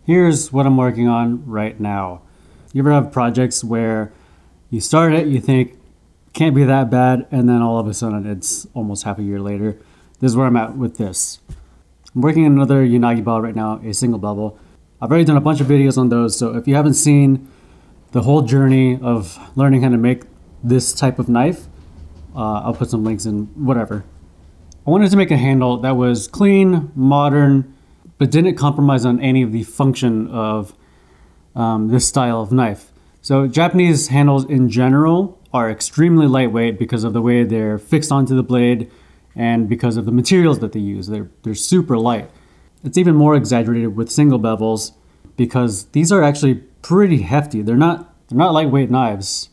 Here's what I'm working on right now. You ever have projects where you start it, you think, can't be that bad, and then all of a sudden it's almost half a year later? This is where I'm at with this. I'm working on another Yanagiba right now, a single bevel. I've already done a bunch of videos on those, so if you haven't seen the whole journey of learning how to make this type of knife, I'll put some links in whatever. I wanted to make a handle that was clean, modern, but didn't compromise on any of the function of this style of knife. So Japanese handles in general are extremely lightweight because of the way they're fixed onto the blade and because of the materials that they use. They're super light. It's even more exaggerated with single bevels because these are actually pretty hefty. They're not lightweight knives.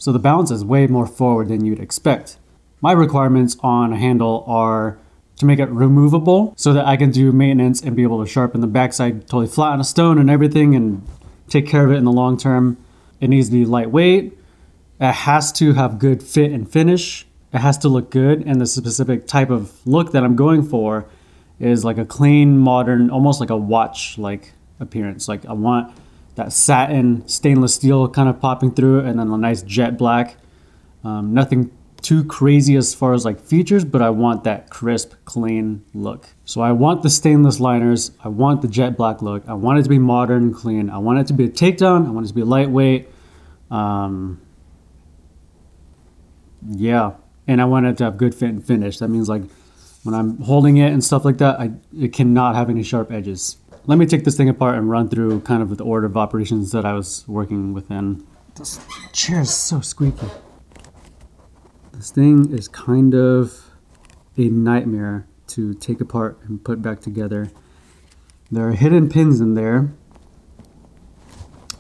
So the balance is way more forward than you'd expect. My requirements on a handle are to make it removable so that I can do maintenance and be able to sharpen the backside, totally flatten a stone and everything and take care of it in the long term. It needs to be lightweight. It has to have good fit and finish. It has to look good, and the specific type of look that I'm going for is like a clean, modern, almost like a watch-like appearance. Like I want that satin stainless steel kind of popping through it, and then a nice jet black. Nothing too crazy as far as like features, but I want that crisp, clean look. So I want the stainless liners. I want the jet black look. I want it to be modern and clean. I want it to be a takedown. I want it to be lightweight. Yeah. And I want it to have good fit and finish. That means like when I'm holding it and stuff like that, it cannot have any sharp edges. Let me take this thing apart and run through kind of the order of operations that I was working within. This chair is so squeaky. This thing is kind of a nightmare to take apart and put back together. There are hidden pins in there,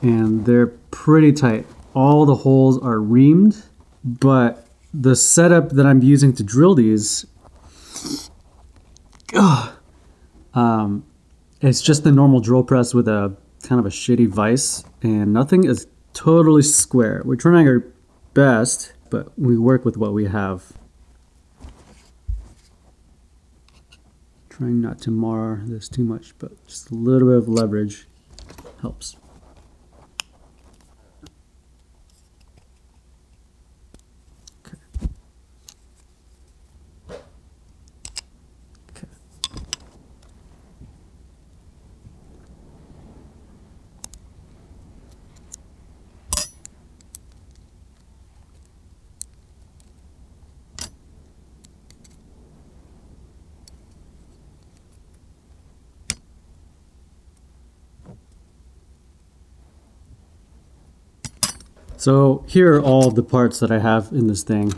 and they're pretty tight. All the holes are reamed, but the setup that I'm using to drill these, it's just the normal drill press with a kind of a shitty vise, and nothing is totally square. We're trying our best, but we work with what we have. Trying not to mar this too much, but just a little bit of leverage helps. So here are all the parts that I have in this thing.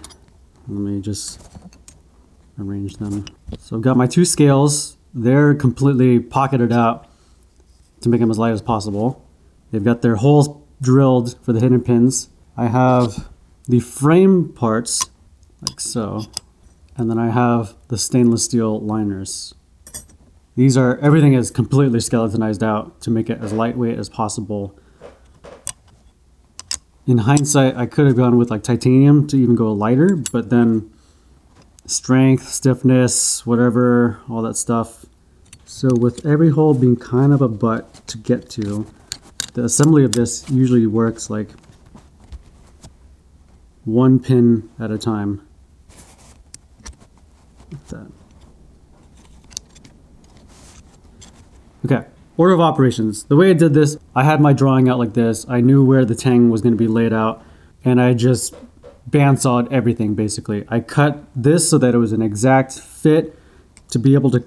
Let me just arrange them. So I've got my two scales. They're completely pocketed out to make them as light as possible. They've got their holes drilled for the hidden pins. I have the frame parts, like so. And then I have the stainless steel liners. Everything is completely skeletonized out to make it as lightweight as possible. In hindsight, I could have gone with like titanium to even go lighter, but then strength, stiffness, whatever, all that stuff. So with every hole being kind of a butt to get to, the assembly of this usually works like one pin at a time. Like that. Okay. Order of operations. The way I did this, I had my drawing out like this. I knew where the tang was going to be laid out, and I just bandsawed everything basically. I cut this so that it was an exact fit to be able to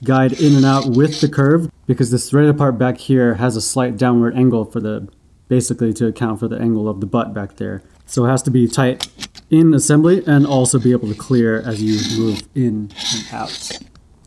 guide in and out with the curve, because this threaded part back here has a slight downward angle basically to account for the angle of the butt back there. So it has to be tight in assembly and also be able to clear as you move in and out.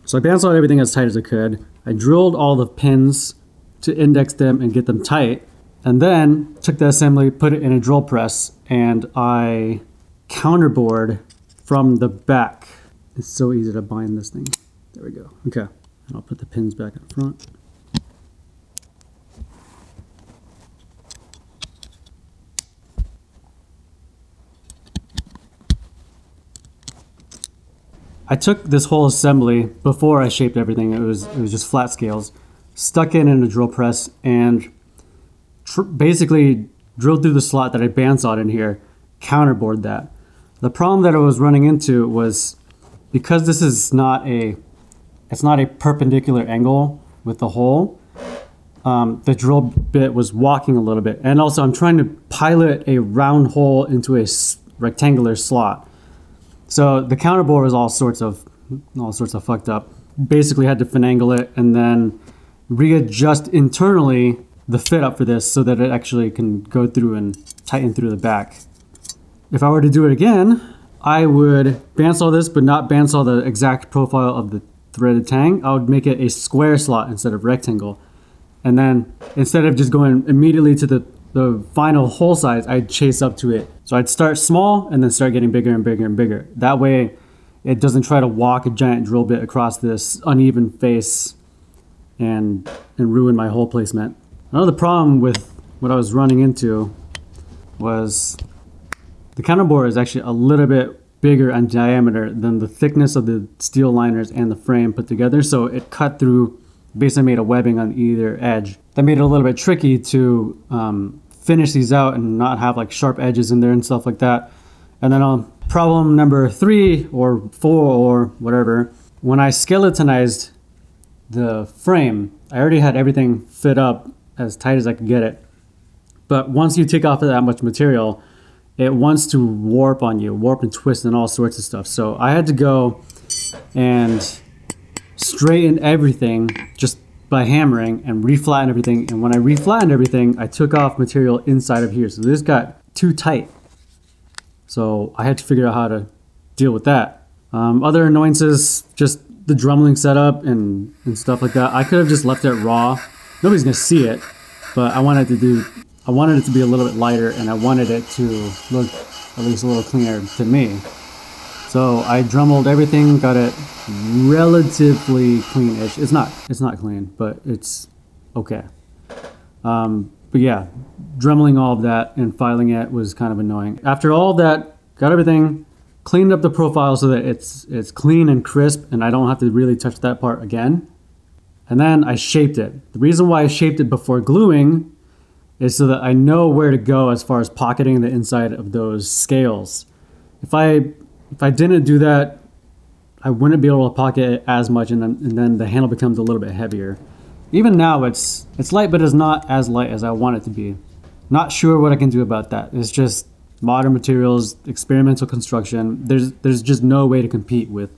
So I bandsawed everything as tight as I could. I drilled all the pins to index them and get them tight, and then took the assembly, put it in a drill press, and I counterbored from the back. It's so easy to bind this thing. There we go. Okay, and I'll put the pins back in front. I took this whole assembly before I shaped everything. It was just flat scales. stuck it in a drill press, and basically drilled through the slot that I bandsawed in here, counterbored that. The problem that I was running into was, because this is not a, it's not a perpendicular angle with the hole, the drill bit was walking a little bit. And also I'm trying to pilot a round hole into a rectangular slot. So the counterbore was all sorts of fucked up. Basically had to finagle it and then readjust internally the fit up for this so that it actually can go through and tighten through the back. If I were to do it again, I would bandsaw this, but not bandsaw the exact profile of the threaded tang. I would make it a square slot instead of rectangle. And then instead of just going immediately to the final hole size, I'd chase up to it. So I'd start small and then start getting bigger and bigger and bigger. That way it doesn't try to walk a giant drill bit across this uneven face and ruin my hole placement. Another problem with what I was running into was the counterbore is actually a little bit bigger in diameter than the thickness of the steel liners and the frame put together. So it cut through, basically made a webbing on either edge. That made it a little bit tricky to finish these out and not have like sharp edges in there and stuff like that. And then problem number 3 or 4 or whatever, when I skeletonized the frame, I already had everything fit up as tight as I could get it. But once you take off that much material, it wants to warp on you, warp and twist and all sorts of stuff. So I had to go and straighten everything just by hammering and reflatten everything. And when I reflattened everything, I took off material inside of here. So this got too tight. So I had to figure out how to deal with that. Other annoyances, just the drumming setup and stuff like that. I could have just left it raw. Nobody's gonna see it, but I wanted it to be a little bit lighter, and I wanted it to look at least a little cleaner to me. So I dremelled everything, got it relatively clean-ish. It's not clean, but it's okay. But yeah, dremeling all of that and filing it was kind of annoying. After all of that, got everything, cleaned up the profile so that it's clean and crisp and I don't have to really touch that part again. And then I shaped it. The reason why I shaped it before gluing is so that I know where to go as far as pocketing the inside of those scales. If I didn't do that, I wouldn't be able to pocket it as much, and then the handle becomes a little bit heavier. Even now it's light, but it's not as light as I want it to be. Not sure what I can do about that. It's just modern materials, experimental construction. There's just no way to compete with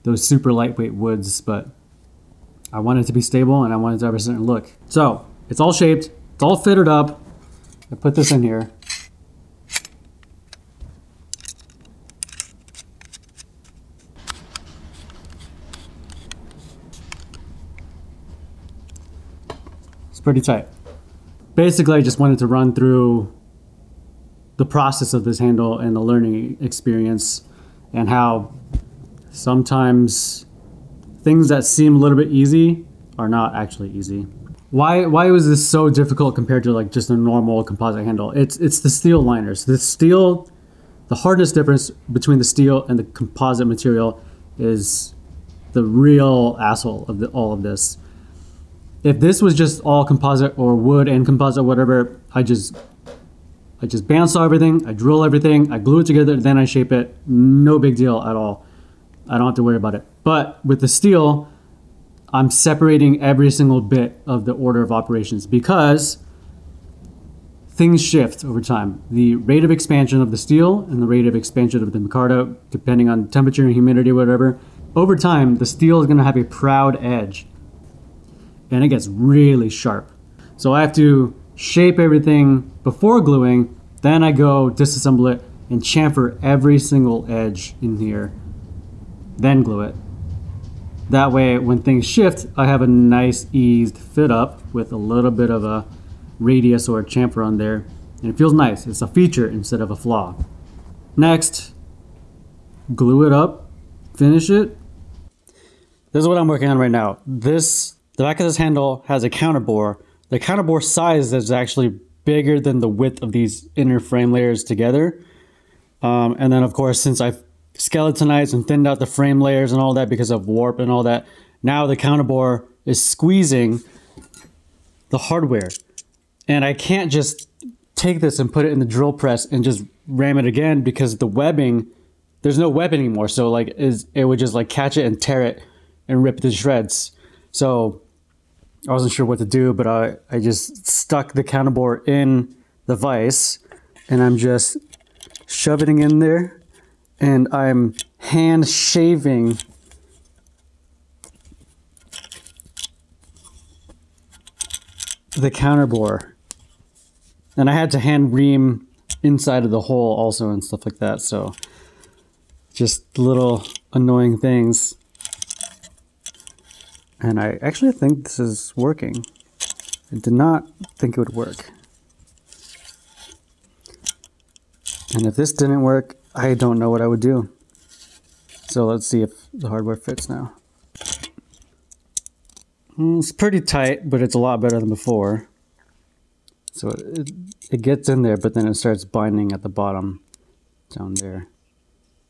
those super lightweight woods, but I want it to be stable and I want it to have a certain look. So it's all shaped, it's all fitted up. I put this in here. It's pretty tight. Basically, I just wanted to run through the process of this handle and the learning experience and how sometimes things that seem a little bit easy are not actually easy. Why was this so difficult compared to like just a normal composite handle? It's the steel liners. The hardness difference between the steel and the composite material is the real asshole of all of this. If this was just all composite or wood and composite, whatever, I just bandsaw everything, I drill everything, I glue it together, then I shape it. No big deal at all. I don't have to worry about it. But with the steel, I'm separating every single bit of the order of operations because things shift over time. The rate of expansion of the steel and the rate of expansion of the micarta, depending on temperature and humidity, whatever, over time, the steel is gonna have a proud edge and it gets really sharp. So I have to shape everything before gluing, then I go disassemble it and chamfer every single edge in here, then glue it. That way, when things shift, I have a nice eased fit up with a little bit of a radius or a chamfer on there, and it feels nice. It's a feature instead of a flaw. Next, glue it up, finish it. This is what I'm working on right now. The back of this handle has a counterbore. The counterbore size is actually bigger than the width of these inner frame layers together. And then of course, since I've skeletonized and thinned out the frame layers and all that because of warp and all that, now the counterbore is squeezing the hardware. And I can't just take this and put it in the drill press and just ram it again, because the webbing, there's no web anymore. So like it would just like catch it and tear it and rip it to shreds. So I wasn't sure what to do, but I just stuck the counterbore in the vise, and I'm just shoving it in there, and I'm hand shaving the counterbore. And I had to hand ream inside of the hole also and stuff like that. So just little annoying things. And I actually think this is working. I did not think it would work. And if this didn't work, I don't know what I would do. So let's see if the hardware fits now. It's pretty tight, but it's a lot better than before. So it gets in there, but then it starts binding at the bottom down there.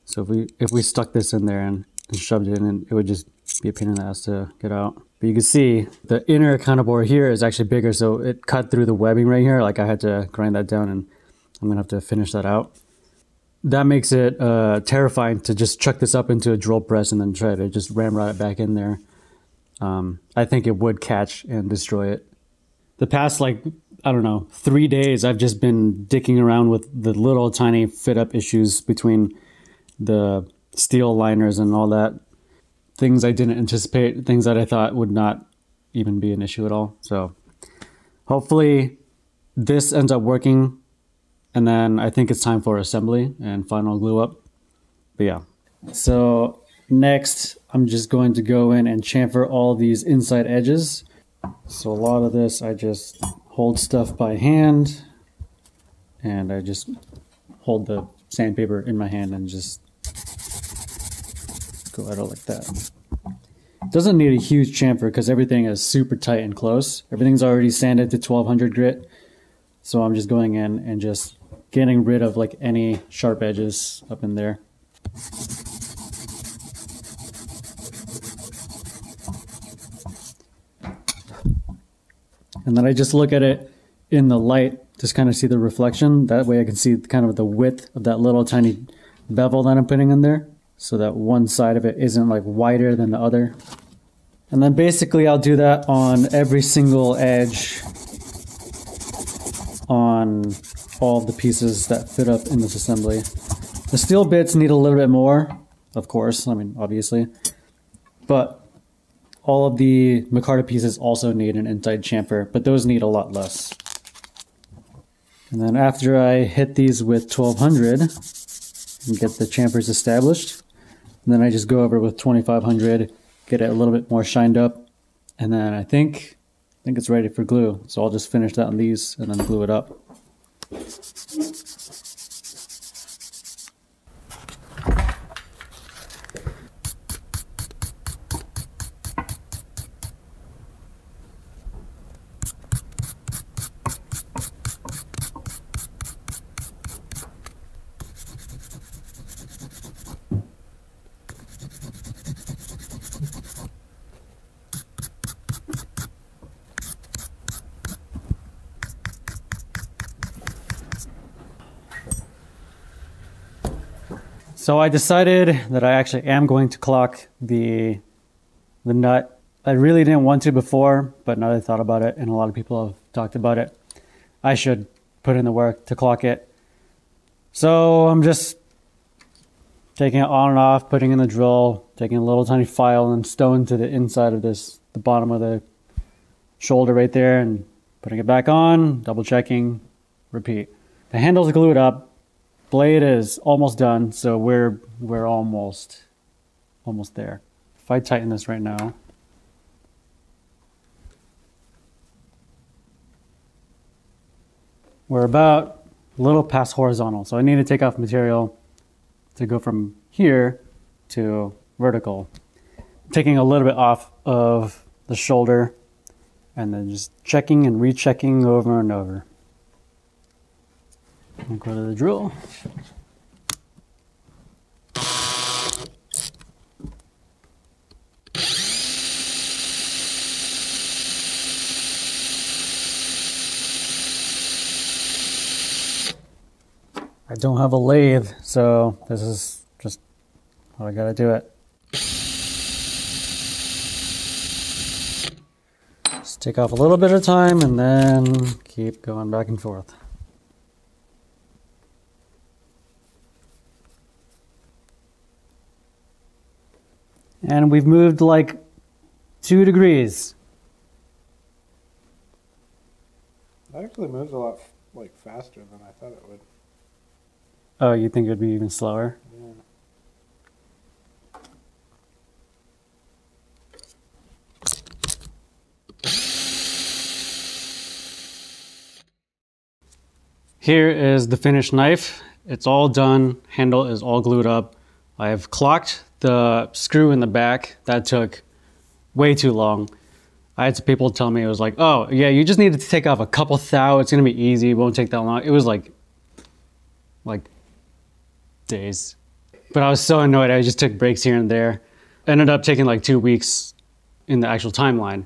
So if we stuck this in there and shoved it in, it would just be a pain in the ass to get out. But you can see the inner counterbore here is actually bigger, so it cut through the webbing right here. Like I had to grind that down, and I'm gonna have to finish that out. That makes it terrifying to just chuck this up into a drill press and then try to just ramrod it back in there. I think it would catch and destroy it. The past, like, I don't know, 3 days, I've just been dicking around with the little tiny fit up issues between the steel liners and all that. Things I didn't anticipate, things that I thought would not even be an issue at all. So hopefully this ends up working, and then I think it's time for assembly and final glue up. But yeah, so next I'm just going to go in and chamfer all these inside edges. So a lot of this I just hold stuff by hand, and I just hold the sandpaper in my hand and just go at it like that. Doesn't need a huge chamfer because everything is super tight and close. Everything's already sanded to 1200 grit. So I'm just going in and just getting rid of like any sharp edges up in there. And then I just look at it in the light, just kind of see the reflection. That way I can see kind of the width of that little tiny bevel that I'm putting in there, so that one side of it isn't like wider than the other. And then basically I'll do that on every single edge on all of the pieces that fit up in this assembly. The steel bits need a little bit more, of course, I mean, obviously, but all of the micarta pieces also need an inside chamfer, but those need a lot less. And then after I hit these with 1200 and get the chamfers established, and then I just go over with 2500, get it a little bit more shined up, and then I think it's ready for glue. So I'll just finish that on these and then glue it up. So I decided that I actually am going to clock the nut. I really didn't want to before, but now that I thought about it, and a lot of people have talked about it, I should put in the work to clock it. So I'm just taking it on and off, putting in the drill, taking a little tiny file and stone to the inside of this, the bottom of the shoulder right there, and putting it back on, double checking, repeat. The handle's glued up. Blade is almost done, so we're almost there. If I tighten this right now, we're about a little past horizontal, so I need to take off material to go from here to vertical. Taking a little bit off of the shoulder and then just checking and rechecking over and over. I'll go to the drill. I don't have a lathe, so this is just how I gotta do it. Just take off a little bit of time and then keep going back and forth. And we've moved like 2 degrees. That actually moves a lot like faster than I thought it would. Oh, you think it would be even slower? Yeah. Here is the finished knife. It's all done. Handle is all glued up. I've clocked the screw in the back. That took way too long. I had some people tell me, it was like, oh yeah, you just needed to take off a couple thou. It's gonna be easy. It won't take that long. It was like days. But I was so annoyed. I just took breaks here and there. Ended up taking like 2 weeks in the actual timeline.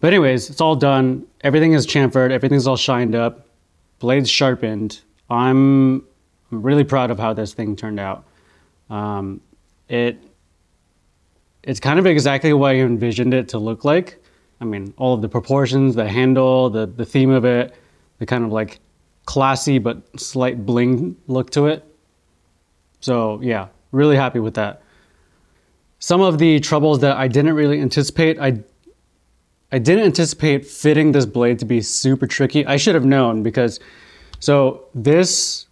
But anyways, it's all done. Everything is chamfered. Everything's all shined up. Blades sharpened. I'm really proud of how this thing turned out. It's kind of exactly what I envisioned it to look like. I mean, all of the proportions, the handle, the theme of it, the kind of like classy but slight bling look to it. So yeah, really happy with that. Some of the troubles that I didn't really anticipate, I didn't anticipate fitting this blade to be super tricky. I should have known because, so this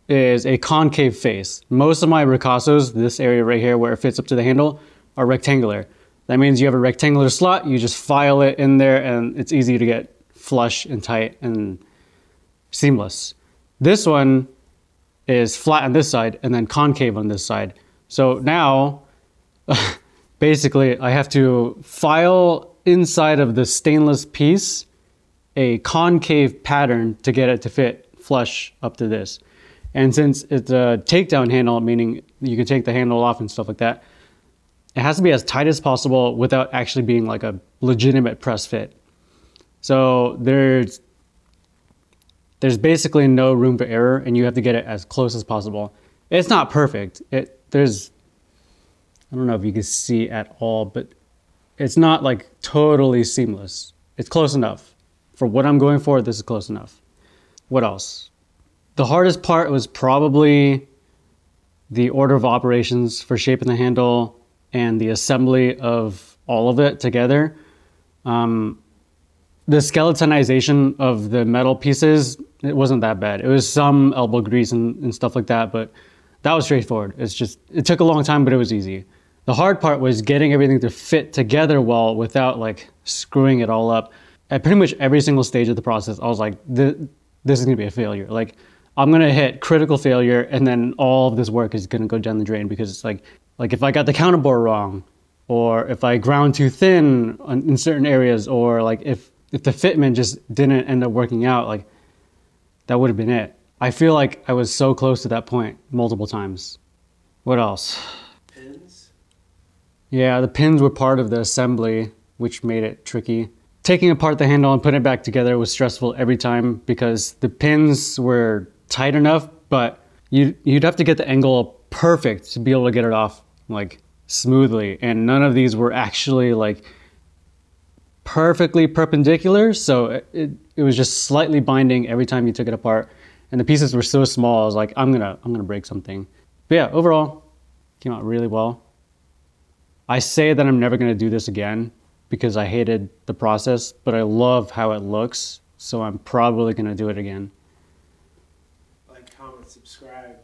is a concave face. Most of my ricassos, this area right here where it fits up to the handle, are rectangular. That means you have a rectangular slot, you just file it in there and it's easy to get flush and tight and seamless. This one is flat on this side and then concave on this side. So now, basically I have to file inside of the stainless piece a concave pattern to get it to fit flush up to this. And since it's a takedown handle, meaning you can take the handle off and stuff like that, it has to be as tight as possible without actually being like a legitimate press fit. So there's basically no room for error and you have to get it as close as possible. It's not perfect. I don't know if you can see at all, but it's not like totally seamless. It's close enough. For what I'm going for, this is close enough. What else? The hardest part was probably the order of operations for shaping the handle and the assembly of all of it together. The skeletonization of the metal pieces, it wasn't that bad. It was some elbow grease and stuff like that, but that was straightforward. It took a long time, but it was easy. The hard part was getting everything to fit together well without like screwing it all up. At pretty much every single stage of the process, I was like, this is gonna be a failure. Like, I'm gonna hit critical failure and then all of this work is gonna go down the drain because it's like if I got the counterbore wrong, or if I ground too thin in certain areas, or like if the fitment just didn't end up working out, like that would have been it. I feel like I was so close to that point multiple times. What else? Pins? Yeah, the pins were part of the assembly, which made it tricky. Taking apart the handle and putting it back together was stressful every time because the pins were tight enough, but you'd have to get the angle perfect to be able to get it off like smoothly. And none of these were actually like perfectly perpendicular. So it was just slightly binding every time you took it apart. And the pieces were so small, I was like, I'm gonna break something. But yeah, overall, came out really well. I say that I'm never gonna do this again because I hated the process, but I love how it looks. So I'm probably gonna do it again. Like, comment, subscribe.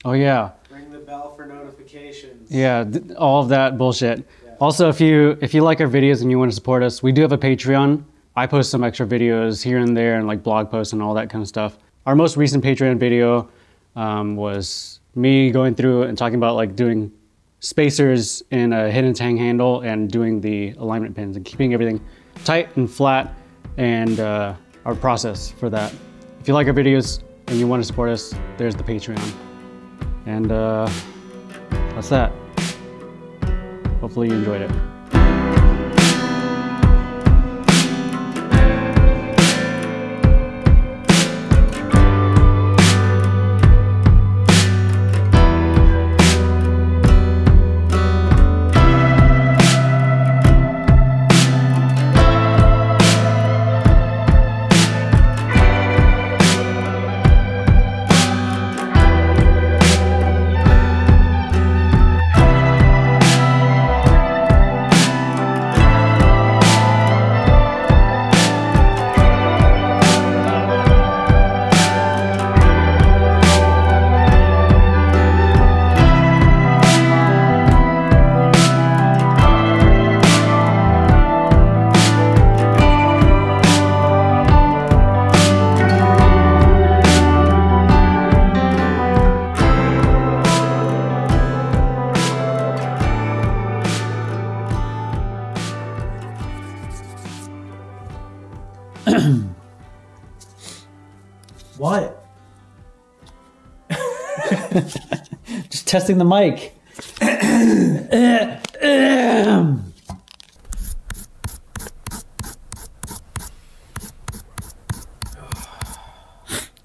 Oh yeah. Ring the bell for notifications. Yeah, all of that bullshit. Yeah. Also, if you like our videos and you want to support us, we do have a Patreon. I post some extra videos here and there and like blog posts and all that kind of stuff. Our most recent Patreon video was me going through and talking about like doing spacers in a hidden tang handle and doing the alignment pins and keeping everything tight and flat, and our process for that. If you like our videos and you want to support us, there's the Patreon. And that's that. Hopefully you enjoyed it. What? Just testing the mic.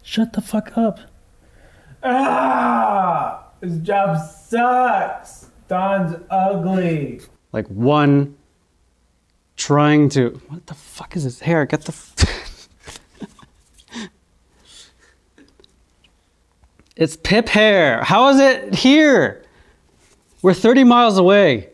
Shut the fuck up. Ah! This job sucks. Don's ugly. Like one trying to. What the fuck is his hair? Get the. It's Pip hair. How is it here? We're 30 miles away.